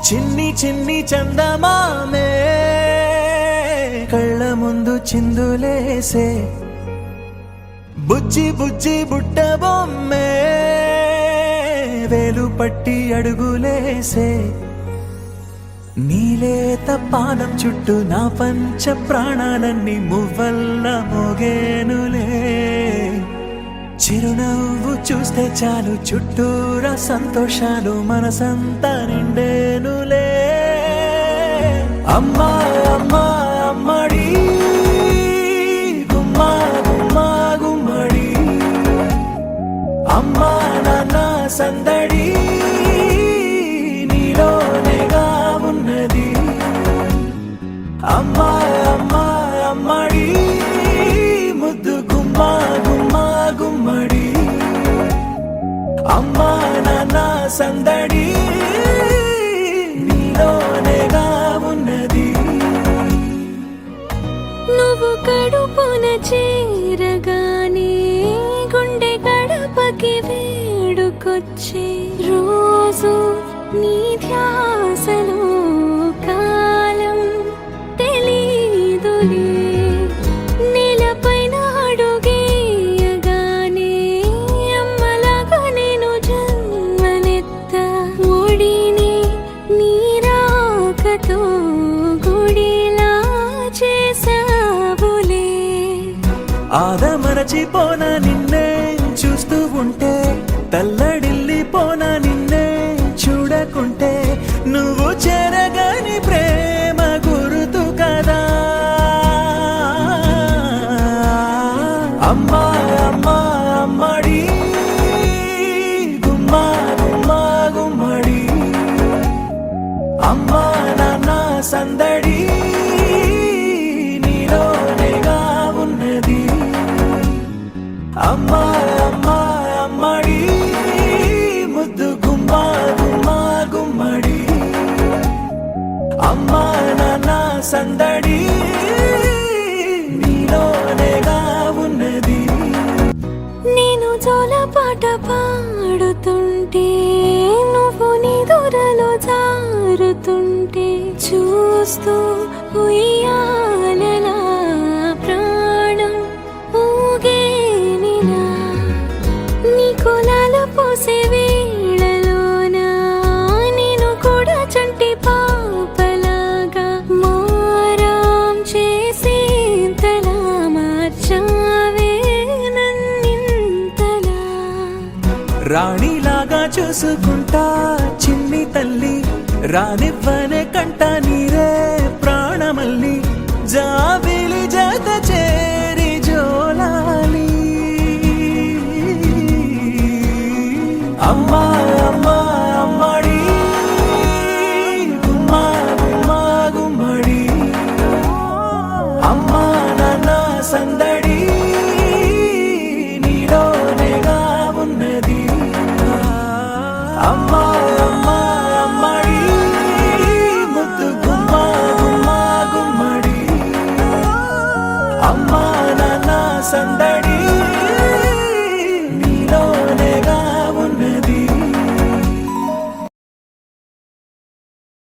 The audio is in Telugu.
చిన్ని చిన్ని చందమామే కళ్ళ ముందు చిందులేసే బుజ్జి బుజ్జి బుట్ట బొమ్మే వేలు పట్టి అడుగులేసే నీలేత పానం చుట్టూ నా పంచ ప్రాణాలన్నీ మువ్వల్ల మోగేనులే చిరునవ్వు చూస్తే చాలు చుట్టూరా సంతోషాలు మనసంతా నిండేనులే అమ్మా అమ్మా అమ్మడి గుమ్మా గుమ్మా గుమ్మడి అమ్మా నాన్న సందడి నీలోనేగా ఉన్నది అమ్మా అమ్మా అమ్మడి ముద్దు గుమ్మా గుమ్మా గుమ్మడి అమ్మా నాన్న సందడి నీలోనేగా ఉన్నది నువ్వు కడుపున చేరగానే గుండె గడపకి వేడుకొచ్చే రోజు నీ ధ్యాసలో కాలం తెలీదులే నేలపైన అడుగేయగానే అమ్మలాగా నేను జన్మనెత్త ఒడిని నీ రాకతో గుడిలా చేసావులే ఆదమరచిపోనా నిన్నే చూస్తూ ఉంటే తల్లడిల్లిపోనా నిన్నే చూడకుంటే నువ్వు చెరగని ప్రేమ గుర్తు కదా అమ్మా అమ్మా అమ్మడి గుమ్మా గుమ్మా గుమ్మడి అమ్మా నాన్న సందడి నీలోనేగా ఉన్నది అమ్మా అమ్మా అమ్మడి ముద్దు గుమ్మా గుమ్మా గుమ్మడి అమ్మా నాన్న సందడి నీలోనేగా ఉన్నది నేను జోలపాట పాడుతుంటే నువ్వు నీ దూరలో జారుతుంటే చూస్తూ ఉయ్యాలలా ప్రాణం ఊగేనిలా నీ కులాల పోసే వేళలోనా నేను కూడా చంటి పాపలాగా మారాం చేసేంతలా మార్చావే నన్నింతలా రాణిలాగా చూసుకుంటా చిన్ని తల్లి రానివ్వనే కంట నీరే ప్రాణమల్లి జాబిలి జత చేరి జోలాలి అమ్మా అమ్మా అమ్మడి గుమ్మా గుమ్మా గుమ్మడి అమ్మా నాన్న సందడి నీలోనేగా ఉన్నది అమ్మా అమ్మా అమ్మడి ముద్దు గుమ్మా గుమ్మా గుమ్మడి అమ్మా నాన్న సందడి